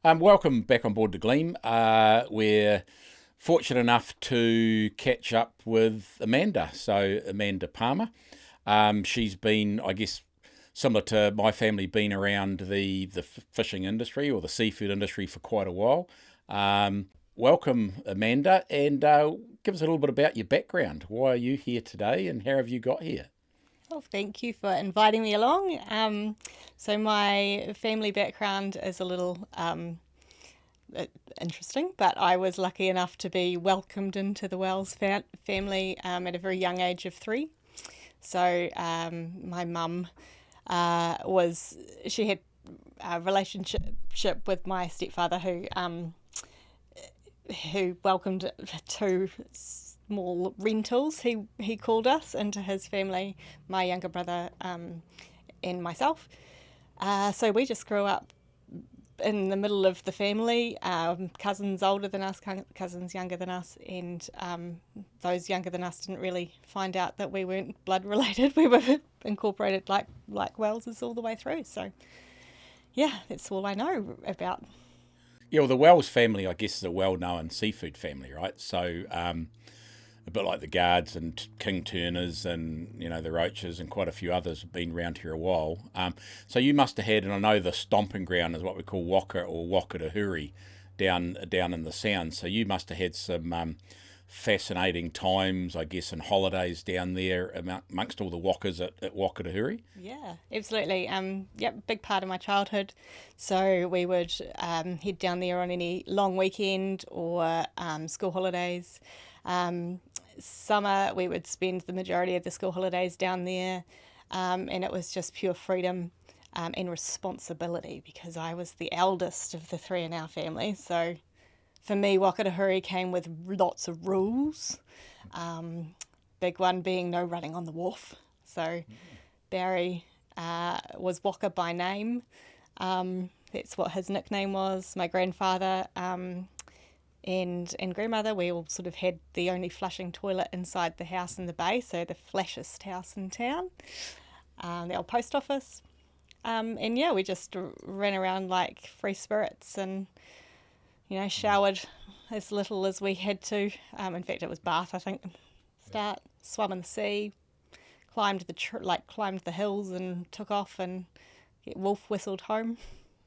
Welcome back on board the Gleam. We're fortunate enough to catch up with Amanda. So Amanda Palmer, she's been, I guess, similar to my family, been around the fishing industry or the seafood industry for quite a while. Welcome, Amanda, and give us a little bit about your background. Why are you here today, and how have you got here? Well, thank you for inviting me along. So my family background is a little interesting, but I was lucky enough to be welcomed into the Wells family at a very young age of 3. So my mum she had a relationship with my stepfather who welcomed 2 small rentals. He called us into his family, my younger brother and myself. So we just grew up in the middle of the family, cousins older than us, cousins younger than us, and those younger than us didn't really find out that we weren't blood related. We were incorporated like Wellses all the way through. So yeah, that's all I know about. Yeah, well, the Wells family, I guess, is a well-known seafood family, right? So a bit like the Guards and King Turners and the Roaches and quite a few others have been around here a while. So you must have had, and I know the stomping ground is what we call Waka or Whakatahuri down in the Sound. So you must have had some fascinating times, I guess, and holidays down there amongst all the Wakas at Whakatahuri. Yeah, absolutely. Yep, big part of my childhood. So we would head down there on any long weekend or school holidays. Summer, we would spend the majority of the school holidays down there, and it was just pure freedom and responsibility because I was the eldest of the 3 in our family. So for me, Whakatahuri came with lots of rules. Big one being no running on the wharf. So Barry was Waka by name. That's what his nickname was. My grandfather and grandmother, we all sort of had the only flushing toilet inside the house in the bay, so the flashest house in town, the old post office. And yeah, we just ran around like free spirits and, showered as little as we had to. In fact, it was bath, I think. Start, swam in the sea, climbed the hills and took off and get wolf whistled home.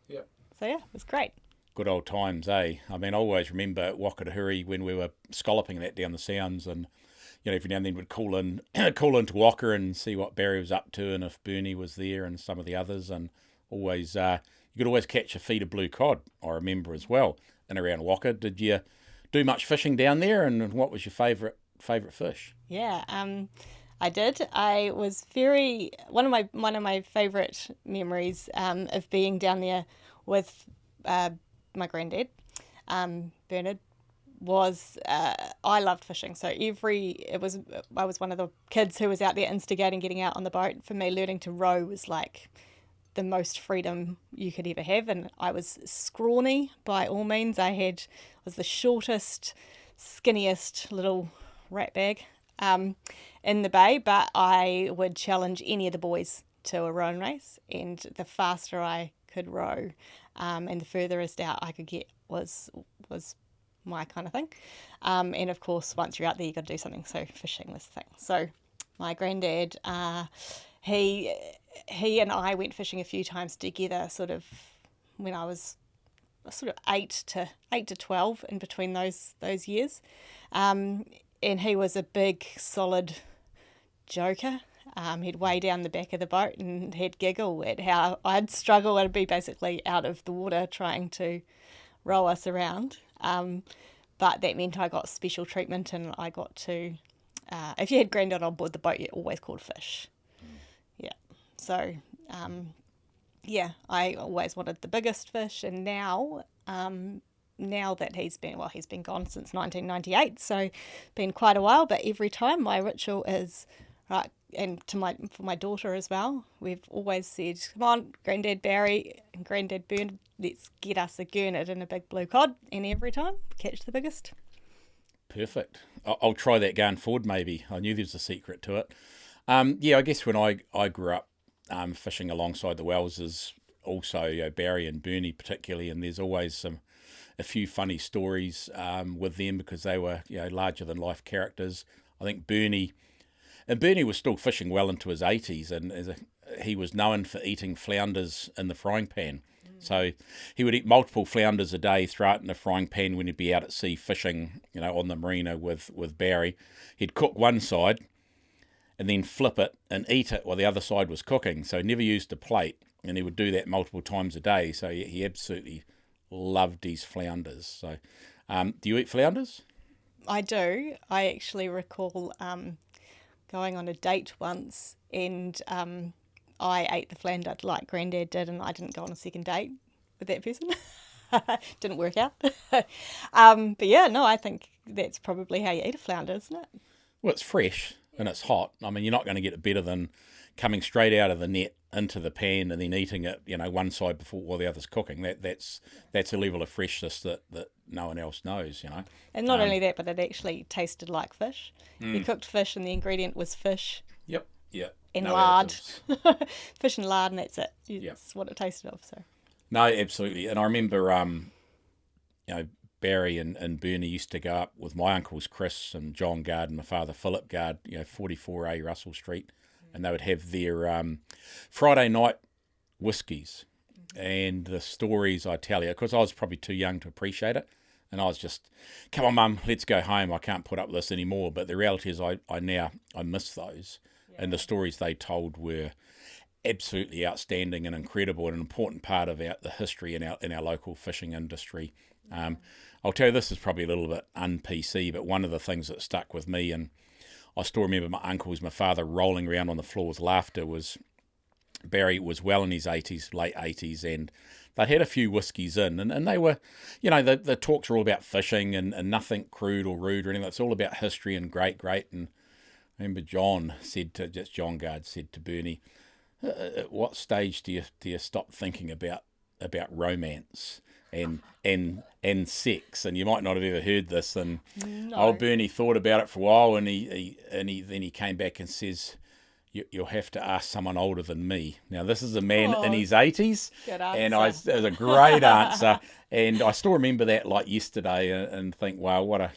Yep. So yeah, it was great. Good old times, eh? I mean, I always remember Whakatahuri when we were scalloping that down the Sounds, and every now and then we'd call in, call into Waka and see what Barry was up to, and if Bernie was there, and some of the others, and always you could always catch a feed of blue cod. I remember as well, and around Waka. Did you do much fishing down there, and what was your favourite fish? Yeah, I did. I was very one of my favourite memories of being down there with my granddad, Bernard. Was I loved fishing, so I was one of the kids who was out there instigating getting out on the boat. For me, learning to row was like the most freedom you could ever have, and I was scrawny by all means. Was the shortest, skinniest little rat bag in the bay, but I would challenge any of the boys to a rowing race, and the faster I could row, and the furthest out I could get was my kind of thing. And of course, once you're out there, you got to do something. So fishing was the thing. So my granddad, he and I went fishing a few times together, sort of when I was sort of 8 to 12, in between those years. And he was a big, solid joker. He'd weigh down the back of the boat and he'd giggle at how I'd struggle. I'd be basically out of the water trying to row us around. But that meant I got special treatment and I got to, if you had granddad on board the boat, you always caught fish. Yeah. So, yeah, I always wanted the biggest fish, and now that he's been gone since 1998, so been quite a while. But every time my ritual is right, and for my daughter as well, we've always said, "Come on, Granddad Barry and Granddad Bernard, let's get us a gurnard and a big blue cod." And every time, catch the biggest. Perfect. I'll try that going forward. Maybe I knew there was a secret to it. Yeah, I guess when I grew up fishing alongside the Wells, also Barry and Bernie particularly, and there's always a few funny stories with them because they were larger than life characters. I think Bernie was still fishing well into his 80s, and he was known for eating flounders in the frying pan. So he would eat multiple flounders a day, throw it in the frying pan when he'd be out at sea fishing, on the marina with Barry. He'd cook one side and then flip it and eat it while the other side was cooking. So he never used a plate, and he would do that multiple times a day. So he absolutely loved these flounders. So do you eat flounders? I do. I actually recall going on a date once, and I ate the flounder like Granddad did, and I didn't go on a second date with that person. Didn't work out. But yeah, no, I think that's probably how you eat a flounder, isn't it? Well, it's fresh and it's hot. I mean, you're not going to get it better than coming straight out of the net into the pan and then eating it, one side before while the other's cooking. That's a level of freshness that no one else knows, And not only that, but it actually tasted like fish. You cooked fish and the ingredient was fish. Yep. Yeah. And no lard. additives. Fish and lard, and that's it. That's what it tasted of. So. No, absolutely. And I remember, Barry and Bernie used to go up with my uncles Chris and John Gard and my father Philip Gard, 44A Russell Street, and they would have their Friday night whiskies. And the stories I tell you, because I was probably too young to appreciate it, and I was just, come on, Mum, let's go home. I can't put up with this anymore. But the reality is I miss those. And the stories they told were absolutely outstanding and incredible, and an important part of the history in our local fishing industry. I'll tell you, this is probably a little bit un-PC, but one of the things that stuck with me, and I still remember my uncles, my father rolling around on the floor with laughter, was Barry was well in his 80s, late 80s, and they had a few whiskies in, and they were, the talks are all about fishing and nothing crude or rude or anything. It's all about history and great. And I remember John Gard said to Bernie, at what stage do you stop thinking about romance and sex? And you might not have ever heard this. And old Bernie thought about it for a while, and he came back and says, You'll have to ask someone older than me. Now, this is a man in his 80s, and it was a great answer. And I still remember that like yesterday, and think, wow, what a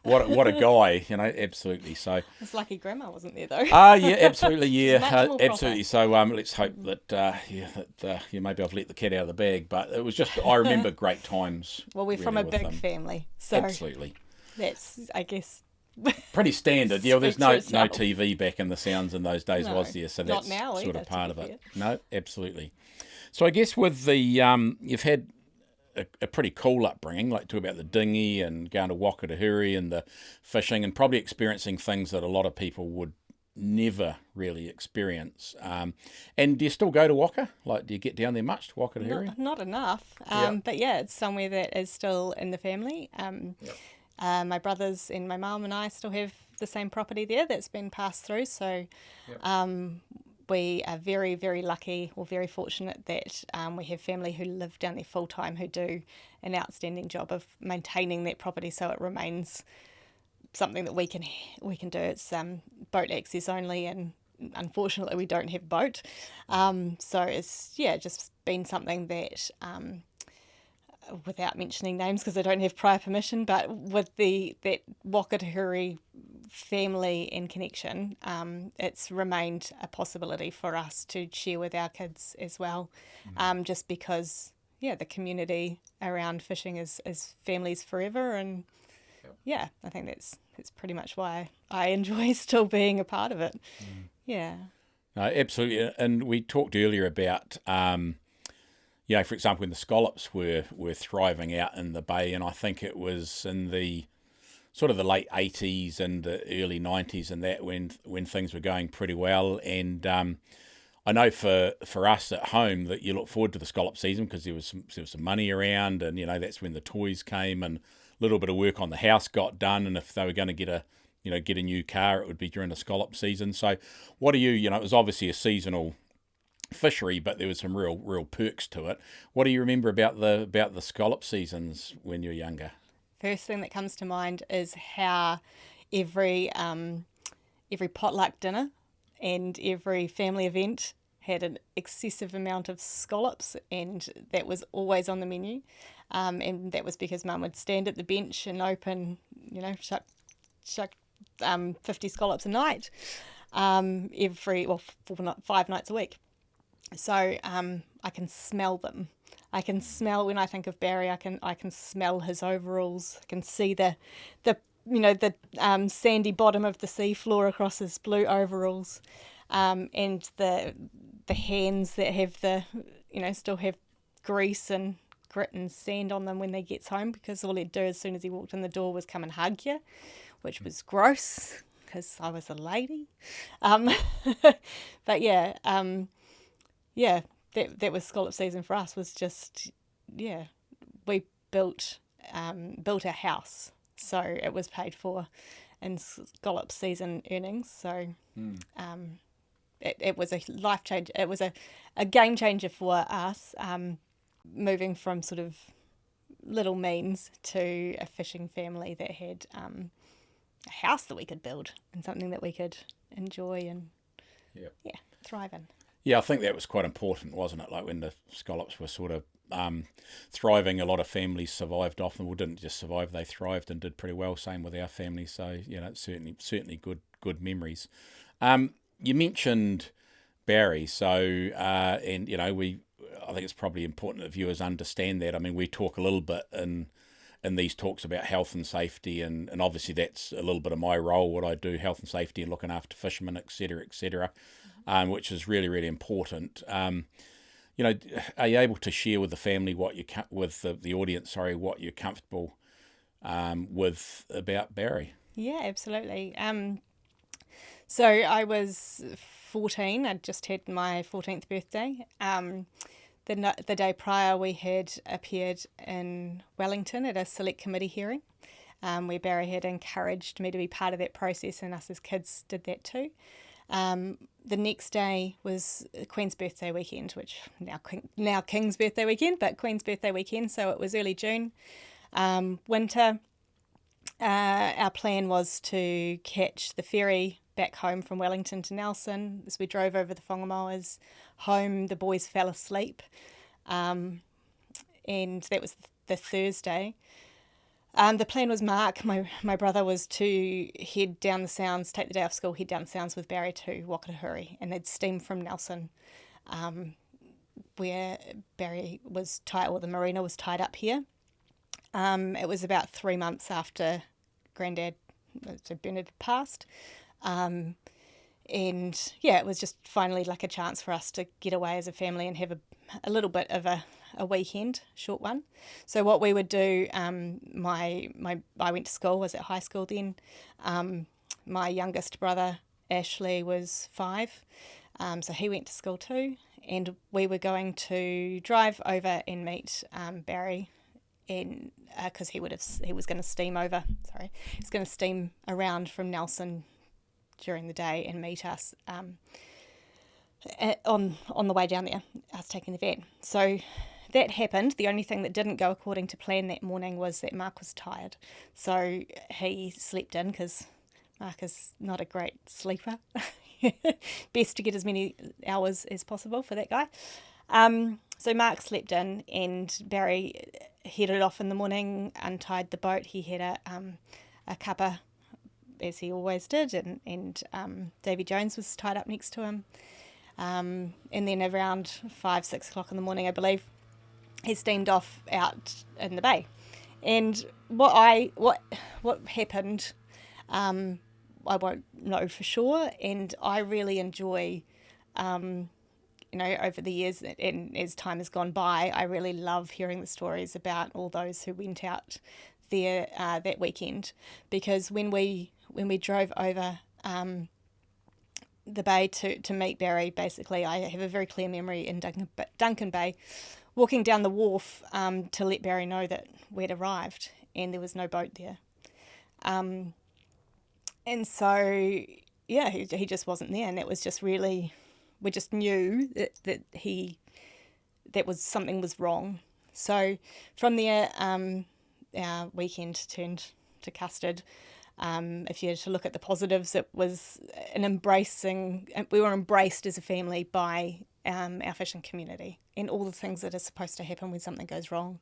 guy, absolutely. So it's lucky Grandma wasn't there though. Yeah, absolutely, yeah, absolutely. So let's hope that maybe I've let the cat out of the bag. But it was just, I remember great times. Well, we're really from a big family, so absolutely. That's, I guess. Pretty standard. Yeah, well, there's no TV back in the sounds in those days, was there? So that's sort of part of it. No, absolutely. So I guess with the you've had a pretty cool upbringing, like talk about the dinghy and going to Whakatahuri and the fishing, and probably experiencing things that a lot of people would never really experience. And do you still go to Waka? Like, do you get down there much to Whakatahuri? Not enough. But yeah, it's somewhere that is still in the family. My brothers and my mum and I still have the same property there that's been passed through. So we are very, very lucky or very fortunate that we have family who live down there full time who do an outstanding job of maintaining that property so it remains something that we can do. It's boat access only, and unfortunately we don't have a boat. So it's just been something that without mentioning names because I don't have prior permission, but with that Whakatahuri family and connection, it's remained a possibility for us to share with our kids as well, just because the community around fishing is families forever, and I think that's pretty much why I enjoy still being a part of it. No, absolutely. And we talked earlier about for example, when the Scallops were thriving out in the bay, and I think it was in the sort of the late 80s and the early 90s and that when things were going pretty well. And I know for us at home that you look forward to the Scallop season because there was some money around, and that's when the toys came and a little bit of work on the house got done, and if they were going to get a new car, it would be during the Scallop season. So what do you it was obviously a seasonal fishery, but there was some real perks to it. What do you remember about the Scallop seasons when you were younger? First thing that comes to mind is how every potluck dinner and every family event had an excessive amount of scallops, and that was always on the menu. And that was because Mum would stand at the bench and open, shuck 50 scallops a night, every 5 nights a week. So I can smell them. I can smell, when I think of Barry, I can smell his overalls. I can see the sandy bottom of the seafloor across his blue overalls, and the hands that have still have grease and grit and sand on them when he gets home, because all he'd do as soon as he walked in the door was come and hug you, which was gross because I was a lady. But yeah, that was scallop season for us. Was just, we built our house, so it was paid for in scallop season earnings. So it was a life change. It was a game changer for us, moving from sort of little means to a fishing family that had a house that we could build and something that we could enjoy and thrive in. Yeah, I think that was quite important, wasn't it? Like when the scallops were sort of thriving, a lot of families survived off them. Well, didn't just survive, they thrived and did pretty well. Same with our family. So, it's certainly good memories. You mentioned Barry. So, I think it's probably important that viewers understand that. I mean, we talk a little bit in these talks about health and safety, and obviously that's a little bit of my role, what I do, health and safety and looking after fishermen, etc., which is really, really important. Are you able to share with the family with the audience, what you're comfortable with about Barry? Yeah, absolutely. So I was 14. I'd just had my 14th birthday. The day prior, we had appeared in Wellington at a select committee hearing, where Barry had encouraged me to be part of that process, and us as kids did that too. The next day was Queen's birthday weekend, which now King's birthday weekend, but Queen's birthday weekend, so it was early June, winter. Our plan was to catch the ferry back home from Wellington to Nelson. As we drove over the whangamoas home, the boys fell asleep, and that was the Thursday. The plan was Mark, my brother, was to head down the Sounds, take the day off school, head down the Sounds with Barry to Whakatahuri, and they'd steam from Nelson, where Barry was tied, or the marina was tied up here. It was about 3 months after Grandad, so Bernard, had passed. And it was just finally like a chance for us to get away as a family and have a little bit of a weekend, short one. So what we would do, I went to school, was at high school then. My youngest brother, Ashley, was 5. So he went to school too. And we were going to drive over and meet Barry, and because he was going to steam over. Sorry, he's going to steam around from Nelson during the day and meet us on the way down there. Us taking the van. So that happened. The only thing that didn't go according to plan that morning was that Mark was tired, so he slept in, because Mark is not a great sleeper. Best to get as many hours as possible for that guy. So Mark slept in, and Barry headed off in the morning, untied the boat. He had a cuppa, as he always did, and Davy Jones was tied up next to him. And then around 5-6 o'clock in the morning, I believe, he steamed off out in the bay. And what happened, I won't know for sure. And I really enjoy, over the years and as time has gone by, I really love hearing the stories about all those who went out there that weekend, because when we drove over the bay to meet Barry, basically I have a very clear memory in Duncan Bay, walking down the wharf to let Barry know that we'd arrived, and there was no boat there. And so, he just wasn't there, and that was just really, we just knew that something was wrong. So from there, our weekend turned to custard. If you had to look at the positives, it was we were embraced as a family by our fishing community, and all the things that are supposed to happen when something goes wrong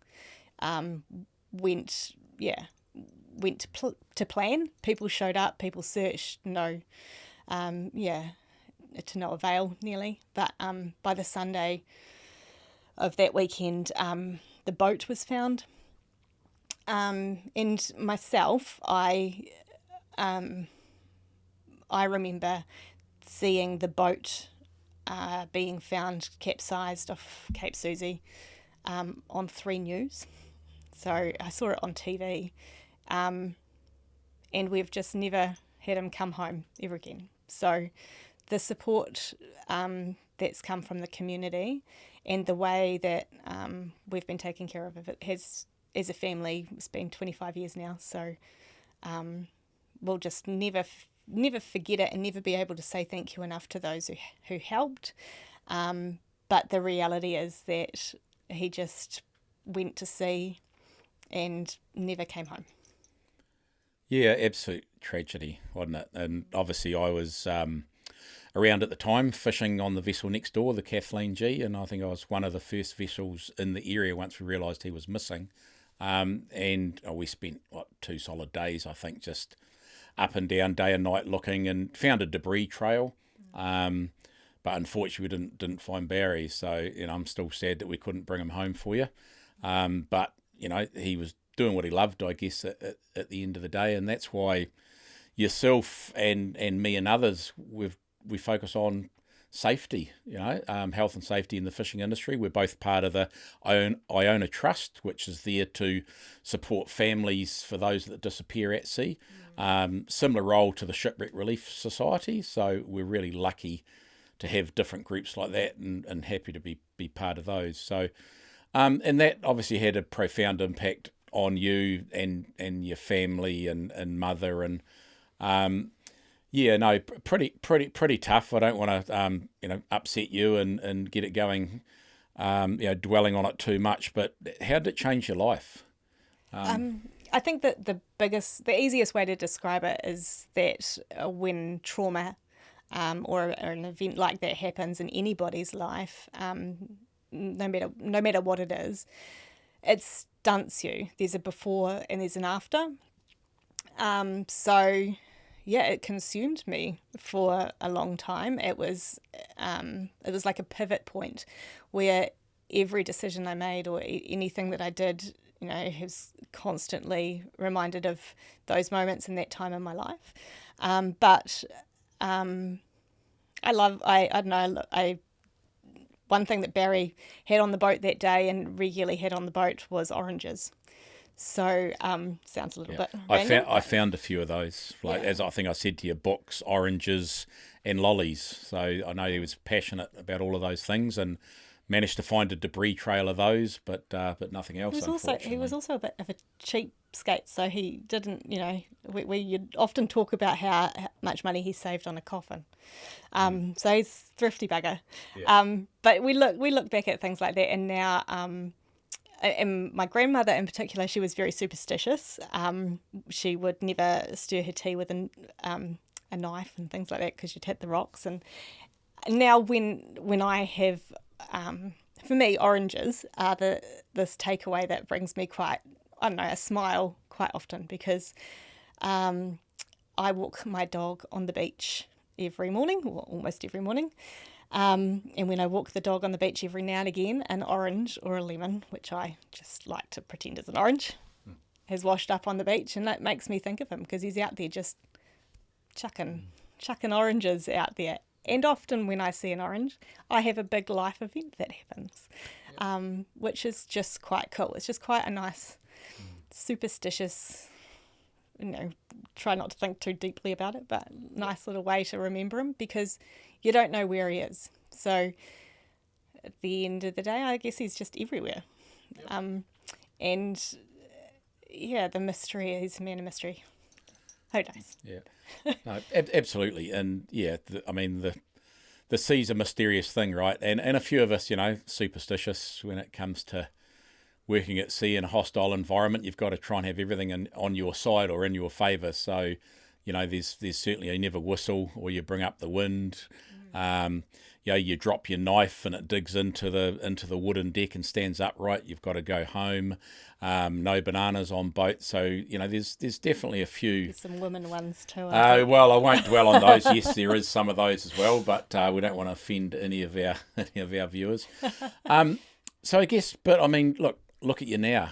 went to plan. People showed up, people searched, to no avail nearly. But by the Sunday of that weekend, the boat was found. And myself, I remember seeing the boat being found capsized off Cape Susie on 3 News. So I saw it on TV, and we've just never had him come home ever again. So the support that's come from the community and the way that we've been taking care of it has, as a family, it's been 25 years now. So we'll just never forget it and never be able to say thank you enough to those who helped. But the reality is that he just went to sea and never came home. Yeah, absolute tragedy, wasn't it? And obviously I was around at the time fishing on the vessel next door, the Kathleen G, and I think I was one of the first vessels in the area once we realised he was missing. And we spent 2 solid days, I think, just up and down day and night looking, and found a debris trail. But unfortunately we didn't find Barry, so I'm still sad that we couldn't bring him home for you. But he was doing what he loved, I guess, at the end of the day, and that's why yourself and me and others we focus on safety, health and safety in the fishing industry. We're both part of the Iona Trust, which is there to support families for those that disappear at sea. Similar role to the Shipwreck Relief Society, so we're really lucky to have different groups like that, and happy to be part of those. So and that obviously had a profound impact on you and your family and mother, and pretty tough. I don't want to upset you and get it going, dwelling on it too much. But how did it change your life? I think that the easiest way to describe it is that when trauma or an event like that happens in anybody's life, no matter what it is, it stunts you. There's a before and there's an after. It consumed me for a long time. It was like a pivot point where every decision I made or anything that I did, was constantly reminded of those moments in that time in my life. One thing that Barry had on the boat that day and regularly had on the boat was oranges. So sounds a little bit random. I found a few of those, as I think I said to you, books, oranges and lollies. So I know he was passionate about all of those things and managed to find a debris trail of those, but nothing else. He was also a bit of a cheapskate, so he didn't. You'd often talk about how much money he saved on a coffin. So he's a thrifty bugger. Yeah. But we look back at things like that, and now. And my grandmother in particular, she was very superstitious. She would never stir her tea with a knife and things like that because she'd hit the rocks. And now when I have, for me, oranges are this takeaway that brings me a smile quite often, because I walk my dog on the beach every morning, or almost every morning. And when I walk the dog on the beach, every now and again, an orange or a lemon, which I just like to pretend is an orange, has washed up on the beach, and that makes me think of him, because he's out there just chucking oranges out there. And often when I see an orange, I have a big life event that happens, which is just quite cool. It's just quite a nice, superstitious, try not to think too deeply about it, but nice little way to remember him, because you don't know where he is. So at the end of the day, I guess he's just everywhere. Yep. The mystery, he's a man of mystery. Who knows? Yeah, no, absolutely. And the sea's a mysterious thing, right? And a few of us, superstitious when it comes to working at sea in a hostile environment. You've got to try and have everything on your side or in your favour. So, there's certainly a never whistle, or you bring up the wind. you drop your knife and it digs into the wooden deck and stands upright. You've got to go home. No bananas on boat. So there's definitely a few. There's some women ones too. I think. Well, I won't dwell on those. Yes, there is some of those as well, but we don't want to offend any of our viewers. So I guess, but I mean, look at you now.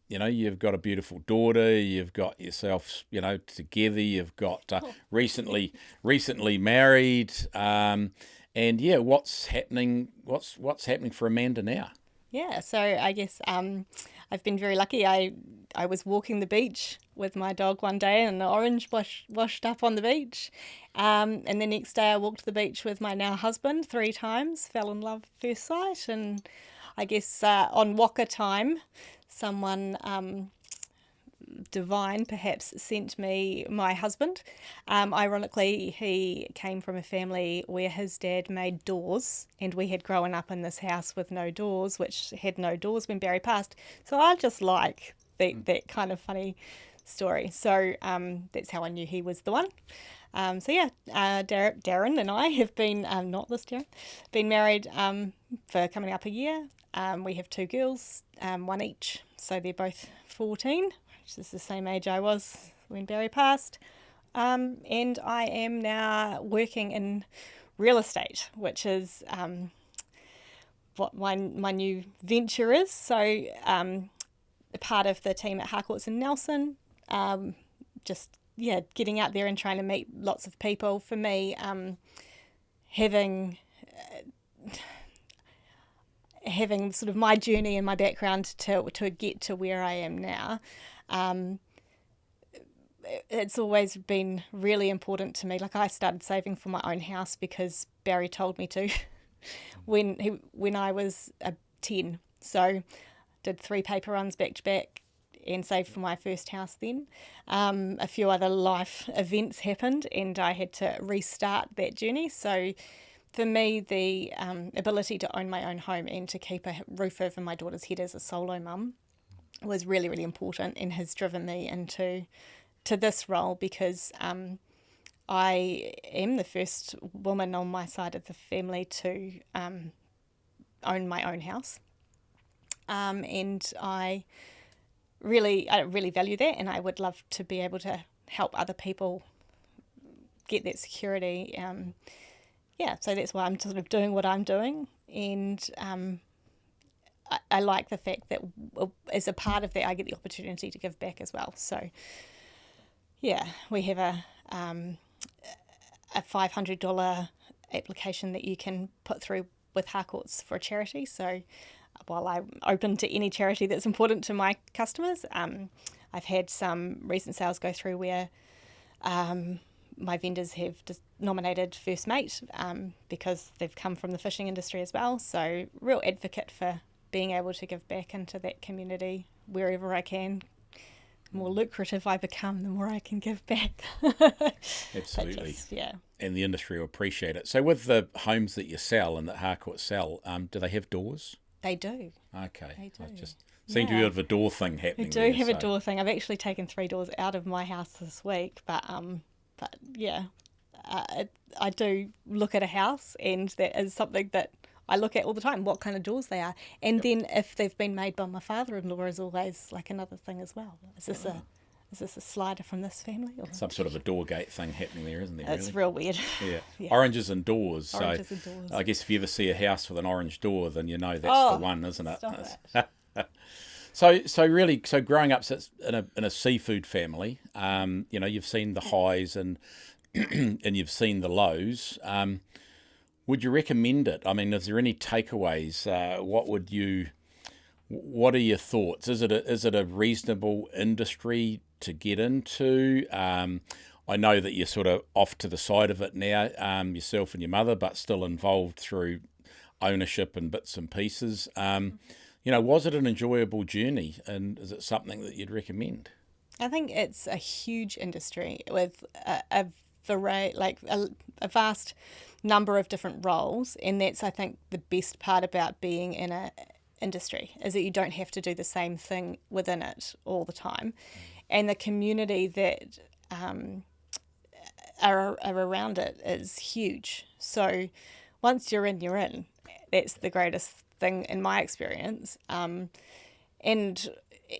You've got a beautiful daughter. You've got yourself, together. You've got recently married. And yeah, what's happening? What's happening for Amanda now? Yeah, so I guess I've been very lucky. I was walking the beach with my dog one day and an orange washed up on the beach. And the next day I walked the beach with my now husband 3 times, fell in love at first sight. And I guess on Waka time, someone divine perhaps sent me my husband. Ironically, he came from a family where his dad made doors, and we had grown up in this house with no doors, which had no doors when Barry passed. So I just like that kind of funny story. So that's how I knew he was the one. Darren and I have been, not this Darren, been married for coming up a year. We have 2 girls, 1 each. So they're both 14, which is the same age I was when Barry passed. And I am now working in real estate, which is what my new venture is. So a part of the team at Harcourts in Nelson, getting out there and trying to meet lots of people. For me, having sort of my journey and my background to get to where I am now, it's always been really important to me. Like, I started saving for my own house because Barry told me to when I was 10. So did 3 paper runs back to back and saved for my first house then. A few other life events happened and I had to restart that journey. So for me, the ability to own my own home and to keep a roof over my daughter's head as a solo mum was really, really important, and has driven me into this role because I am the first woman on my side of the family to own my own house. And I really value that, and I would love to be able to help other people get that security. So that's why I'm sort of doing what I'm doing, and I like the fact that as a part of that I get the opportunity to give back as well. So yeah, we have a $500 application that you can put through with Harcourts for a charity. So while I'm open to any charity that's important to my customers, I've had some recent sales go through where my vendors have just nominated First Mate because they've come from the fishing industry as well. So real advocate for being able to give back into that community wherever I can. The more lucrative I become, the more I can give back. Absolutely. And the industry will appreciate it. So with the homes that you sell and that Harcourt sell, do they have doors? They do. Okay. They do. I just seem to be a bit of a door thing happening. We do have a door thing. I've actually taken 3 doors out of my house this week, but yeah, I do look at a house, and that is something that I look at all the time, what kind of doors they are. And then if they've been made by my father-in-law is always like another thing as well. Is this a slider from this family? Or some sort of a door gate thing happening there, isn't there? It's real weird. Yeah. Oranges and doors. Oranges and doors. I guess if you ever see a house with an orange door, then you know that's the one, isn't it? Stop it. So growing up in a seafood family, you've seen the highs and and you've seen the lows. Would you recommend it? I mean, is there any takeaways? What are your thoughts? Is it a reasonable industry to get into? I know that you're sort of off to the side of it now, yourself and your mother, but still involved through ownership and bits and pieces. Was it an enjoyable journey, and is it something that you'd recommend? I think it's a huge industry with a vast number of different roles, and that's, I think, the best part about being in a industry is that you don't have to do the same thing within it all the time, and the community that are around it is huge. So once you're in, you're in. That's the greatest thing in my experience. And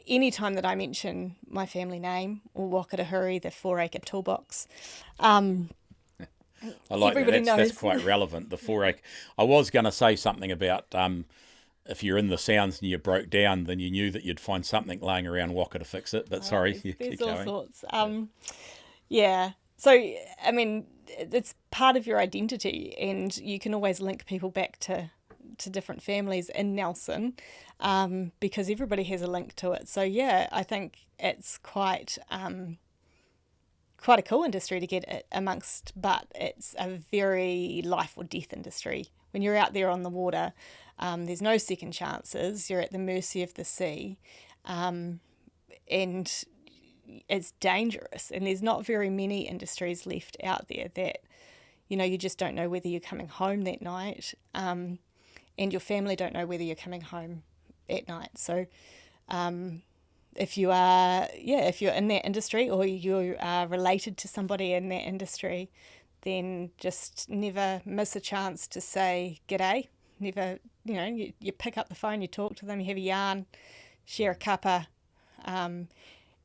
any time that I mention my family name or Whakatahuri, the 4-acre toolbox, I like that. everybody knows. That's quite relevant. The 4-acre. I was going to say something about if you're in the Sounds and you broke down, then you knew that you'd find something laying around Waka to fix it. But sorry, you There's keep all going. sorts. Yeah. So, I mean, it's part of your identity, and you can always link people back to different families in Nelson, because everybody has a link to it. So, yeah, I think it's quite a cool industry to get it amongst, but it's a very life or death industry. When you're out there on the water, there's no second chances. You're at the mercy of the sea, and it's dangerous. And there's not very many industries left out there that, you just don't know whether you're coming home that night, and your family don't know whether you're coming home at night. So if you're in that industry or you are related to somebody in that industry, then just never miss a chance to say g'day. Never, you pick up the phone, you talk to them, you have a yarn, share a cuppa.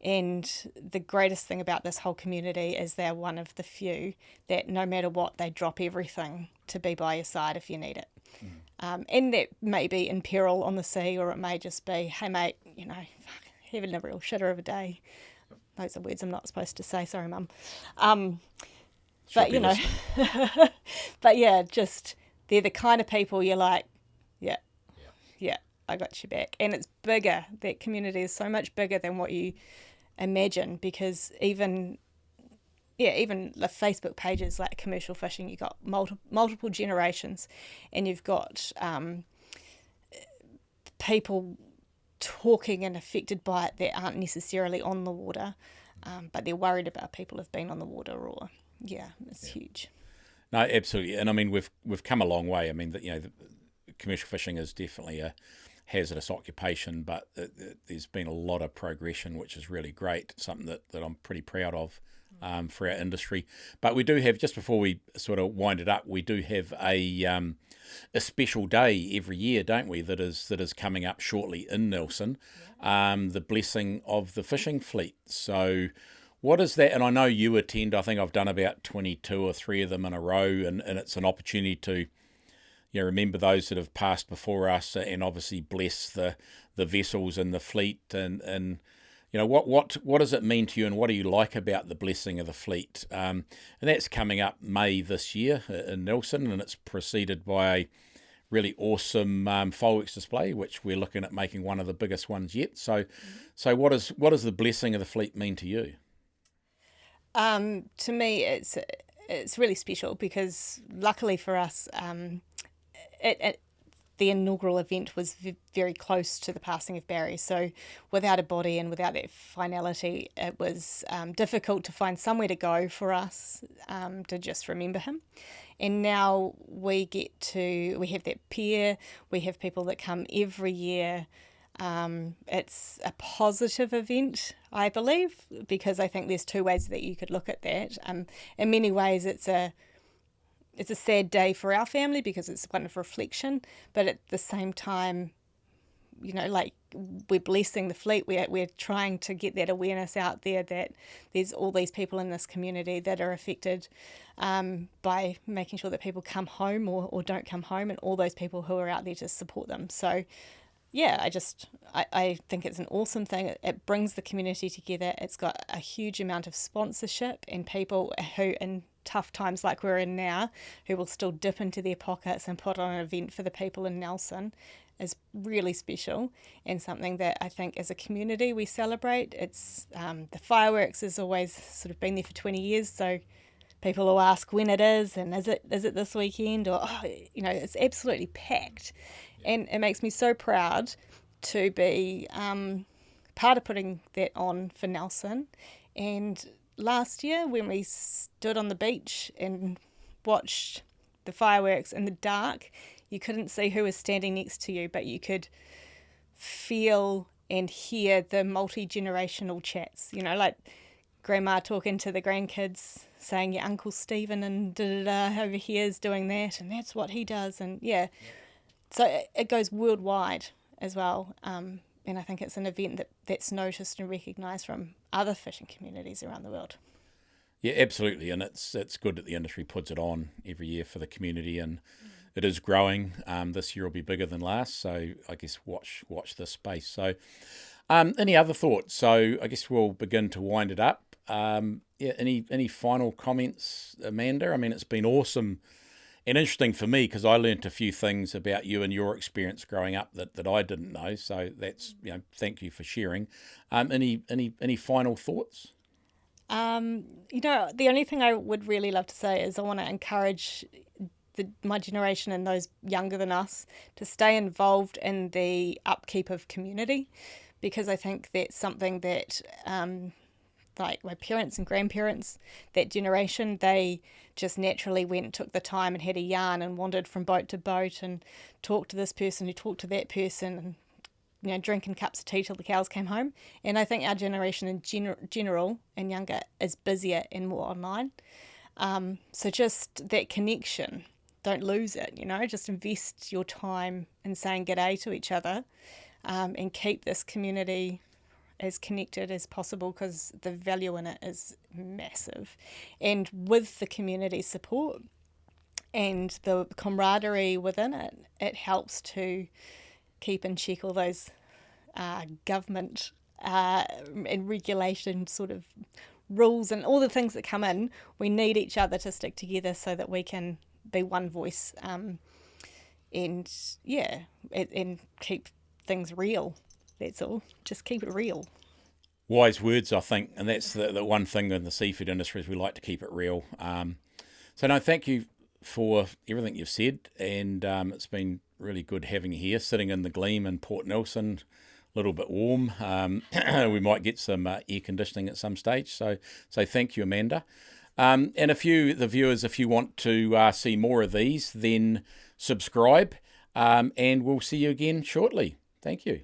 And the greatest thing about this whole community is they're one of the few that no matter what, they drop everything to be by your side if you need it. And that may be in peril on the sea, or it may just be, hey mate, having a real shitter of a day. Those are words I'm not supposed to say, sorry mum. But but yeah, just they're the kind of people you're like, yeah, I got your back. And it's bigger. That community is so much bigger than what you imagine, because even the Facebook pages like commercial fishing, you've got multiple generations, and you've got people talking and affected by it that aren't necessarily on the water, but they're worried about people who've been on the water, or it's huge. No, absolutely. And I mean, we've come a long way. I mean, the commercial fishing is definitely a hazardous occupation, but there's been a lot of progression, which is really great, something that I'm pretty proud of for our industry. But we do have, just before we sort of wind it up, we do have a special day every year, don't we, that is coming up shortly in Nelson, the blessing of the fishing fleet. So what is that? And I know you attend. I think I've done about 22 or 3 of them in a row, and it's an opportunity to remember those that have passed before us, and obviously bless the vessels and the fleet, and what does it mean to you, and what do you like about the blessing of the fleet? And that's coming up May this year in Nelson, and it's preceded by a really awesome fireworks display, which we're looking at making one of the biggest ones yet. So what does the blessing of the fleet mean to you? To me, it's really special, because luckily for us, the inaugural event was very close to the passing of Barry. So without a body and without that finality, it was difficult to find somewhere to go for us to just remember him. And now we have that pier, we have people that come every year. It's a positive event, I believe, because I think there's 2 ways that you could look at that. In many ways, it's a sad day for our family because it's one of reflection, but at the same time, like, we're blessing the fleet. We're trying to get that awareness out there that there's all these people in this community that are affected by making sure that people come home or don't come home, and all those people who are out there to support them. So yeah, I think it's an awesome thing. It brings the community together. It's got a huge amount of sponsorship, and people who, in tough times like we're in now, who will still dip into their pockets and put on an event for the people in Nelson, is really special, and something that I think as a community we celebrate. It's the fireworks has always sort of been there for 20 years, so people will ask when it is, and is it this weekend, or it's absolutely packed. And it makes me so proud to be part of putting that on for Nelson. And last year, when we stood on the beach and watched the fireworks in the dark, you couldn't see who was standing next to you, but you could feel and hear the multi-generational chats. Like, grandma talking to the grandkids, saying your Uncle Stephen and da-da-da over here is doing that, and that's what he does. And so it goes worldwide as well. And I think it's an event that's noticed and recognised from other fishing communities around the world. Yeah, absolutely, and it's good that the industry puts it on every year for the community, and it is growing. This year will be bigger than last, so I guess watch this space. So, any other thoughts? So I guess we'll begin to wind it up. Any final comments, Amanda? I mean, it's been awesome and interesting for me because I learnt a few things about you and your experience growing up that I didn't know. So that's thank you for sharing. Any final thoughts? The only thing I would really love to say is I want to encourage my generation and those younger than us to stay involved in the upkeep of community, because I think that's something that like my parents and grandparents, that generation, they just naturally went and took the time and had a yarn and wandered from boat to boat and talked to this person who talked to that person, and drinking cups of tea till the cows came home. And I think our generation in general and younger is busier and more online. So just that connection, don't lose it, just invest your time in saying g'day to each other, and keep this community as connected as possible, because the value in it is massive. And with the community support and the camaraderie within it, it helps to keep in check all those government and regulation sort of rules and all the things that come in. We need each other to stick together so that we can be one voice, and keep things real. That's all. Just keep it real. Wise words, I think, and that's the one thing in the seafood industry is we like to keep it real. So no, thank you for everything you've said, and it's been really good having you here, sitting in the Gleam in Port Nelson, a little bit warm. We might get some air conditioning at some stage. So thank you, Amanda. And the viewers, if you want to see more of these, then subscribe, and we'll see you again shortly. Thank you.